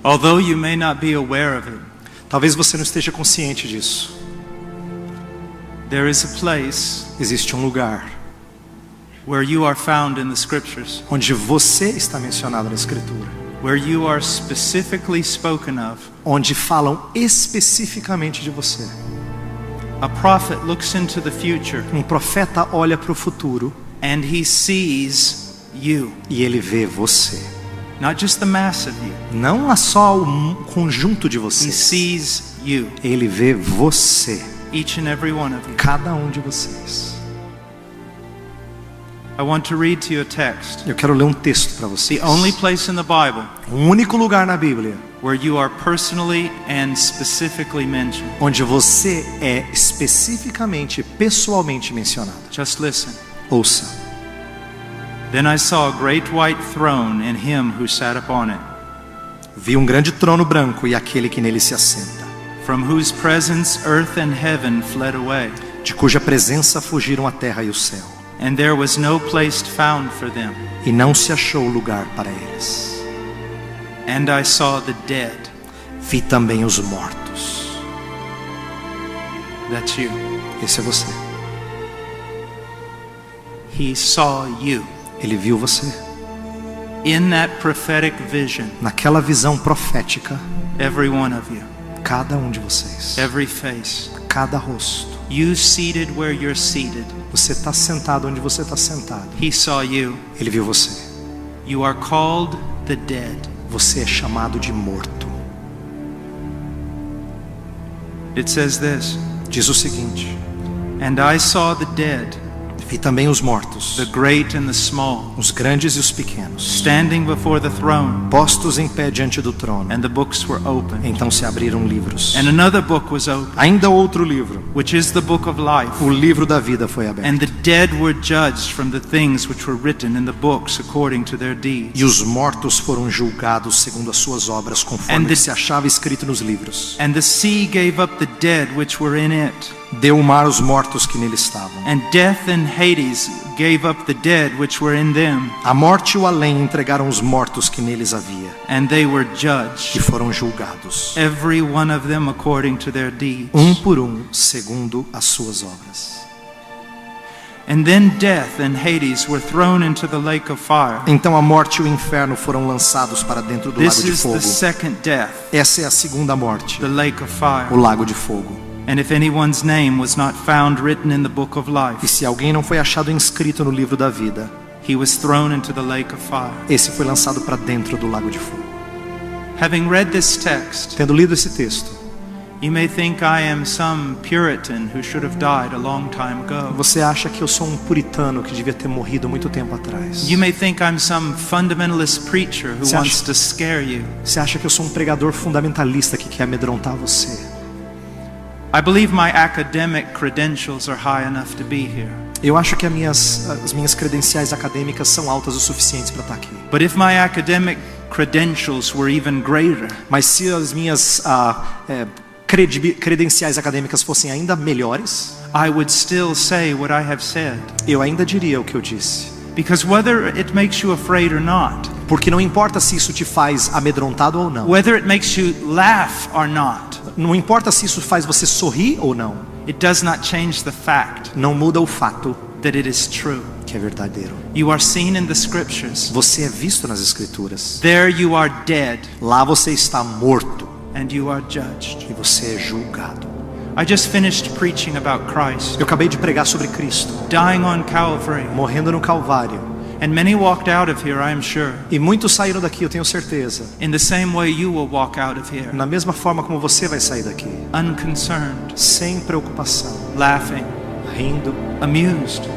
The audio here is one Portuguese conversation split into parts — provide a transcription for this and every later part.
Although you may not be aware of it, Talvez você não esteja consciente disso. there is a place Existe um lugar where you are found in the Scriptures, onde você está mencionado na Escritura, where you are specifically spoken of. onde falam especificamente de você. A prophet looks into the future Um profeta olha para o futuro and he sees you, e ele vê você. not just the mass of you. Não é só o conjunto de He vocês. sees you, Ele vê você, each and every one of you. cada um de vocês. I want to read to you a text. Eu quero ler um texto para vocês. The only place in the Bible O único lugar na Bíblia where you are personally and specifically mentioned. onde você é especificamente, pessoalmente mencionado. Just listen. Ouça. Then I saw a great white throne and him who sat upon it, Vi um grande trono branco e aquele que nele se assenta, from whose presence earth and heaven fled away, de cuja presença fugiram a terra e o céu, and there was no place found for them. e não se achou lugar para eles. And I saw the dead. Vi também os mortos. That's you. Esse é você. He saw you. Ele viu você. In that prophetic vision, Naquela visão profética, every one of you, cada um de vocês, every face, cada rosto. you seated where you're seated. Você está sentado onde você está sentado. He saw you. Ele viu você. You are called the dead. Você é chamado de morto. It says this, Diz o seguinte: and I saw the dead, Vi também os mortos, the great and the small, os grandes e os pequenos, standing before the throne, postos em pé diante do trono. and the books were open. Então se abriram livros. And another book was opened, Ainda outro livro, which is the book of life. o livro da vida, foi aberto. And the dead were judged from the things which were written in the books according to their deeds. E os mortos foram julgados segundo as suas obras, conforme And the- se achava escrito nos livros. And the sea gave up the dead which were in it. Deu o mar os mortos que nele estavam. And death and Hades gave up the dead which were in them. A morte e o além entregaram os mortos que neles havia, And they were e judged, foram julgados, every one of them according to their deeds. por segundo as suas obras. And then death and Hades were thrown into the lake of fire. Então a morte e o inferno foram lançados para dentro do This lago de is the fogo. second death, Essa é a segunda morte, the lake of fire. o lago de fogo. And if anyone's name was not found written in the book of E life, se alguém não foi achado inscrito no livro da vida, he was thrown into the lake of fire. esse foi lançado para dentro do lago de fogo. Having read this text, Tendo lido esse texto, you may think I am some Puritan who should have died a long time ago. você acha que eu sou um puritano que devia ter morrido muito tempo atrás. You may think I'm some fundamentalist preacher who Você acha- wants to scare you. Você acha que eu sou um pregador fundamentalista que quer amedrontar você. I believe my academic credentials are high enough to be here. Eu acho que as minhas credenciais acadêmicas são altas o suficiente para estar aqui. But if my academic credentials were even greater, Mas se as minhas credenciais acadêmicas fossem ainda melhores, I would still say what I have said. eu ainda diria o que eu disse. Because whether it makes you afraid or not, Porque não importa se isso te faz amedrontado ou não. whether it makes you laugh or not, Não importa se isso faz você sorrir ou não. it does not change the fact Não muda o fato that it is true. que é verdadeiro. You are seen in the scriptures. Você é visto nas Escrituras. There you are dead Lá você está morto and you are judged. e você é julgado. I just finished preaching about Christ Eu acabei de pregar sobre Cristo, dying on Calvary, morrendo no Calvário. and many walked out of here, I am sure, E muitos saíram daqui, eu tenho certeza. in the same way you will walk out of here, Na mesma forma como você vai sair daqui. unconcerned, Sem preocupação. laughing, Rindo, amused,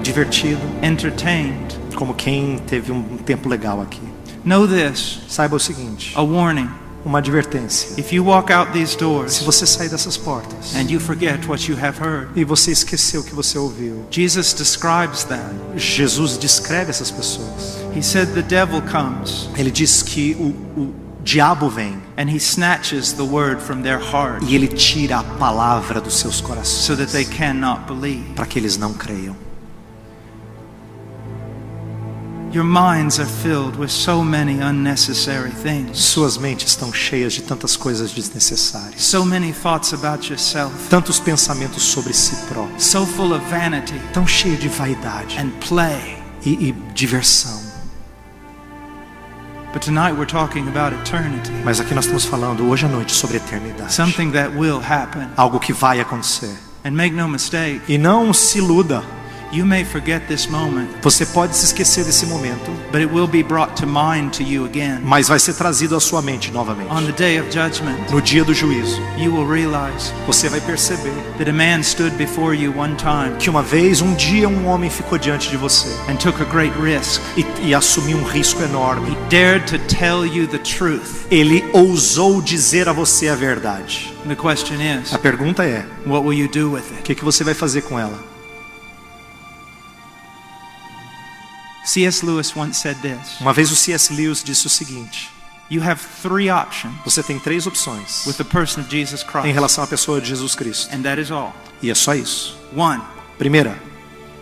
divertido. entertained. Como quem teve um tempo legal aqui. Know this, Saiba o seguinte. a warning. Uma advertência. If you walk out these Se doors você sair dessas portas and you forget what you have heard, e você esqueceu o que você ouviu, Jesus describes that. Jesus descreve essas pessoas. He said the devil comes Ele diz que o diabo vem and he snatches the word from their heart e ele tira a palavra dos seus corações so that they cannot believe. para que eles não creiam. Your minds are filled with so many unnecessary things. Suas mentes estão cheias de tantas coisas desnecessárias. So many thoughts about yourself. Tantos pensamentos sobre si próprio. So full of vanity. Tão cheio de vaidade And play. e diversão. But tonight we're talking about eternity. Mas aqui nós estamos falando hoje à noite sobre eternidade. Something that will happen. Algo que vai acontecer. And make no mistake. E não se iluda. You may forget this moment. Você pode se esquecer desse momento. But it will be brought to mind to you again. Mas vai ser trazido à sua mente novamente. On the day of judgment. No dia do juízo. You will realize. Você vai perceber. That a man stood before you one time. Que uma vez, um dia, um homem ficou diante de você. And took a great risk. E assumiu um risco enorme. He dared to tell you the truth. Ele ousou dizer a você a verdade. The question is. A pergunta é: what will you do with it? O que você vai fazer com ela? C.S. Lewis once said this. Uma vez o C.S. Lewis disse o seguinte: You have three options. Você tem três opções with the person of Jesus Christ. Em relação à pessoa de Jesus Cristo. And that is all. E é só isso. One. Primeira.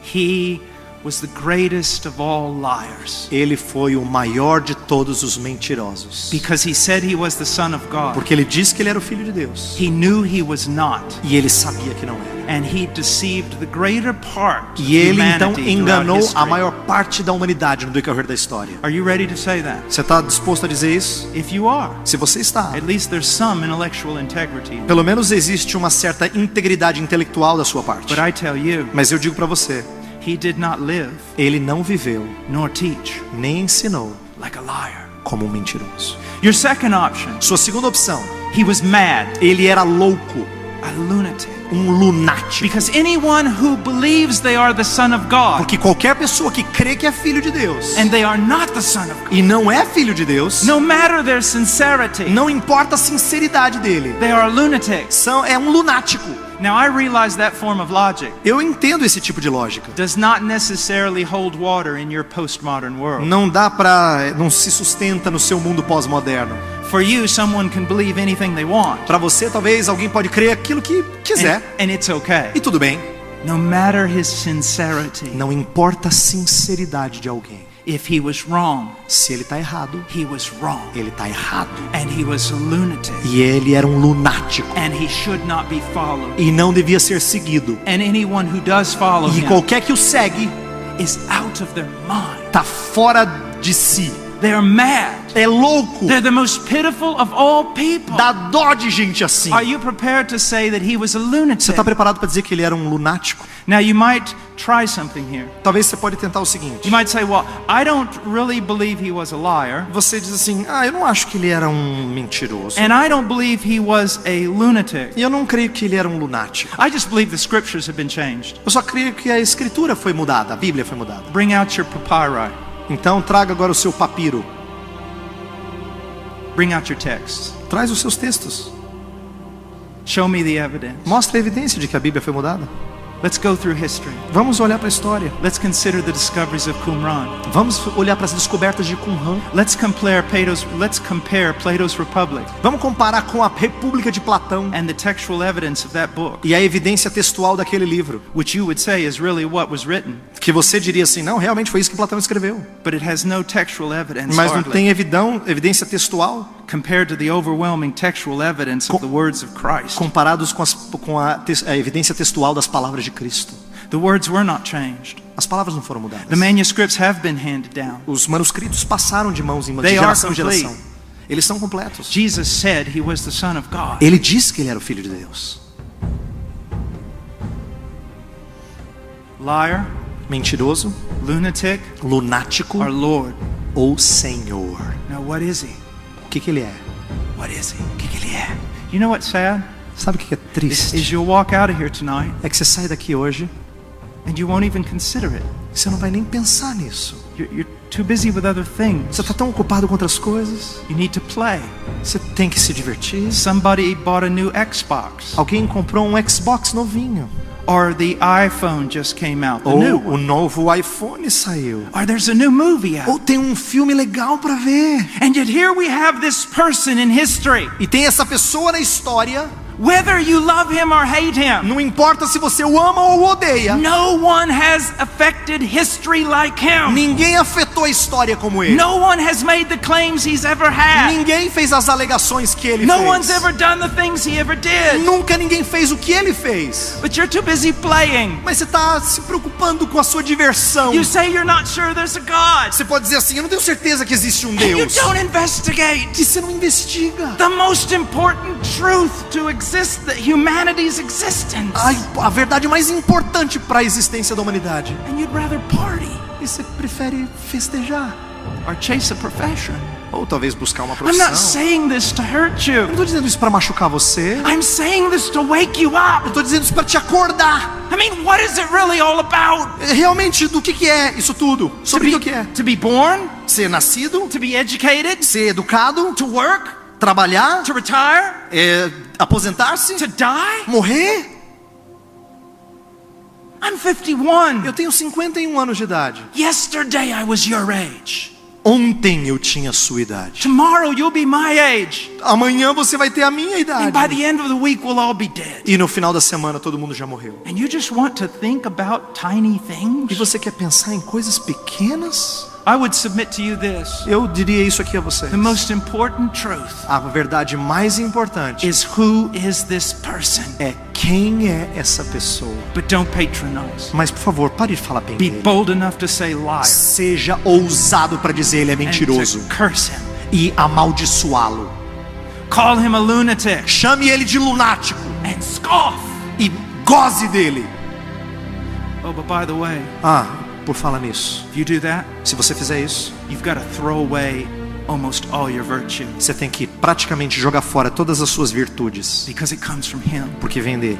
He was the greatest of all liars. Ele foi o maior de todos os mentirosos. Because he said he was the Son of God. Porque ele disse que ele era o Filho de Deus. He knew he was not. E ele sabia que não era. And he deceived the greater part E ele of então humanity enganou throughout a maior parte da humanidade no decorrer da história. Are you ready to say that? Você está disposto a dizer isso? If you are, se você está, at least there's some intellectual integrity. Pelo menos existe uma certa integridade intelectual da sua parte. But I tell you, mas eu digo para você, he did not live, ele não viveu, nor teach, nem ensinou, like a liar. Como um mentiroso. Your second option, sua segunda opção, he was mad, ele era louco, a lunatic. Um lunático. Because anyone who believes they are the Son of God, porque qualquer pessoa que crê que é filho de Deus, and they are not the Son of God, e não é filho de Deus, no matter their sincerity, não importa a sinceridade dele, they are lunatics. É um lunático. Now I realize that form of logic. Eu entendo esse tipo de lógica. Does not necessarily hold water in your postmodern world. Não se sustenta no seu mundo pós-moderno. For you, someone can believe anything they want. Para você, talvez alguém pode crer aquilo que quiser. And it's okay. E tudo bem. No matter his sincerity. Não importa a sinceridade de alguém. If he was wrong, se ele está errado, he was wrong. Ele está errado. And he was a lunatic. E ele era um lunático. And he should not be followed. E não devia ser seguido. And anyone who does follow him, qualquer que o segue, is out of their mind. Está fora de si. They are mad. É louco. They're the most pitiful of all people. Dá dó de gente assim. Are you prepared to say that he was a lunatic? Você está preparado para dizer que ele era um lunático? Now you might try something here. Talvez você pode tentar o seguinte. You might say, well, I don't really believe he was a liar. Você diz assim, eu não acho que ele era um mentiroso. And I don't believe he was a lunatic. E eu não creio que ele era um lunático. I just believe the scriptures have been changed. Eu só creio que a Escritura foi mudada, a Bíblia foi mudada. Bring out your papyri. Então traga agora o seu papiro. Bring out your texts. Traz os seus textos. Show me the evidence. Mostra a evidência de que a Bíblia foi mudada. Let's go through history. Vamos olhar para a história. Let's consider the discoveries of Qumran. Vamos olhar para as descobertas de Qumran. Let's compare Plato's Republic. Vamos comparar com a República de Platão. And the textual evidence of that book. E a evidência textual daquele livro. Which you would say is really what was written. Que você diria assim, não, realmente foi isso que Platão escreveu. But it has no textual evidence. Mas não tem evidência textual. Compared to the overwhelming textual evidence of the words of Christ. Comparados com a evidência textual das palavras de Cristo. The words were not changed. As palavras não foram mudadas. The manuscripts have been handed down. Os manuscritos passaram de mãos em mãos, de geração em geração. Eles são completos. Jesus said he was the Son of God. Ele disse que ele era o Filho de Deus. Liar, mentiroso, lunatic, lunático, or Lord, ou Senhor. Now what is he? O que ele é? What is he? O que ele é? You know what's sad? Sabe o que é triste? Is you'll walk out of here tonight. É que você sai daqui hoje. And you won't even consider it. Você não vai nem pensar nisso. You're too busy with other things. Você está tão ocupado com outras coisas. You need to play. Você tem que se divertir. Somebody bought a new Xbox. Alguém comprou um Xbox novinho. Or the iPhone just came out. Ou o novo iPhone saiu. Or there's a new movie out. Ou tem um filme legal para ver. And yet here we have this person in history. E tem essa pessoa na história Whether you love him or hate him, Não importa se você o ama ou o odeia. no one has affected history like him. Ninguém afetou a história como ele. No one has made the claims he's ever had. Ninguém fez as alegações que ele No one's fez. ever done the things he ever did. Nunca ninguém fez o que ele fez. But you're too busy playing. Mas você está se preocupando com a sua diversão. You say you're not sure there's a God. Você pode dizer assim, eu não tenho certeza que existe um And you Deus. don't investigate E você não investiga. the most important truth to exist, that humanity's existence. A verdade mais importante para a existência da humanidade. And you'd rather party E você prefere festejar. or chase a profession. Ou talvez buscar uma I'm profissão. not saying this to hurt you. Eu não estou dizendo isso para machucar você. I'm saying this to wake you Eu up. estou dizendo isso para te acordar. I mean, what is it really all about? Realmente, do que é isso tudo? Sobre o que é? To be born, Ser nascido, to be educated, ser educado, to work, trabalhar, to retire, aposentar-se, to die? morrer. I'm 51. Eu tenho 51 anos de idade. Yesterday I was your age. Ontem eu tinha a sua idade. Tomorrow you'll be my age. Amanhã você vai ter a minha And by idade. the end of the week we'll all be dead. E no final da semana todo mundo já morreu. And you just want to think about tiny E things? você quer pensar em coisas pequenas? I would submit to you this. Eu diria isso aqui a vocês. The most important truth A verdade mais importante is who is this person? é quem é essa pessoa. But don't patronize. Mas por favor, pare de falar bem Be dele. bold enough to say liar Seja ousado para dizer ele é and mentiroso to curse him. e amaldiçoá-lo. Call him a lunatic Chame ele de lunático and scoff. e goze dele. Oh, but by the way, Por falar nisso, if you do that, se você fizer isso, you've got to throw away almost all your virtue você tem que praticamente jogar fora todas as suas virtudes, because it comes from him. porque vem dele.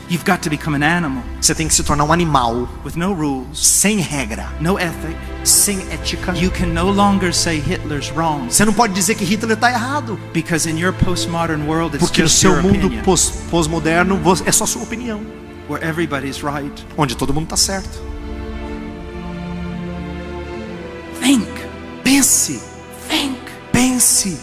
You've got to become an animal Você tem que se tornar um animal with no rules, sem regra, no ethic. sem ética. You can no longer say Hitler's wrong Você não pode dizer que Hitler está errado, because in your postmodern world it's porque no just seu your mundo opinion, pós-moderno é só sua opinião, where everybody's right. onde todo mundo está certo. Think, Pense, think. pense.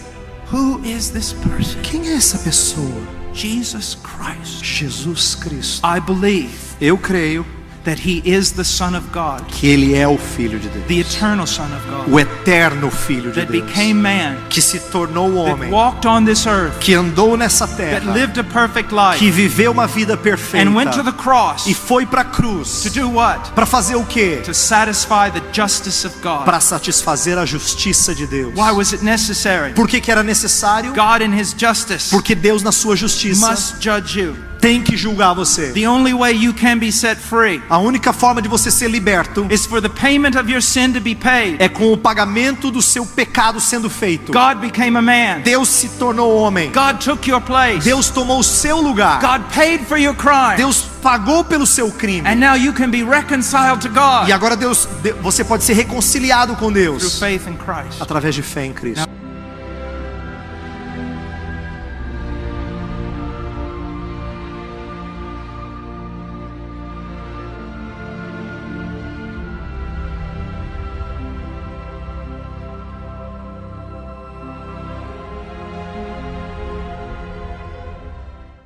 Who is this person? Quem é essa pessoa? Jesus Christ. Jesus Cristo. I believe Eu creio that he is the Son of God, que ele é o Filho de Deus, the eternal Son of God, o eterno Filho de that Deus, became man, que se tornou that homem, walked on this earth, que andou nessa that terra, lived a perfect que life, viveu uma vida perfeita and went to the cross e foi para a cruz to do what? para fazer o quê? To satisfy the justice of God. Para satisfazer a justiça de Deus. Why was it necessary? Por que era necessário? God in his justice Porque Deus na sua justiça must judge you. tem que julgar você. The only way you can be set free A única forma de você ser liberto is for the payment of your sin to be paid. é com o pagamento do seu pecado sendo feito. God became a man. Deus se tornou homem. God took your place. Deus tomou o seu lugar. God paid for your crime. Deus pagou pelo seu crime. And now you can be reconciled to God E agora você pode ser reconciliado com through Deus faith in Christ. através de fé em Cristo.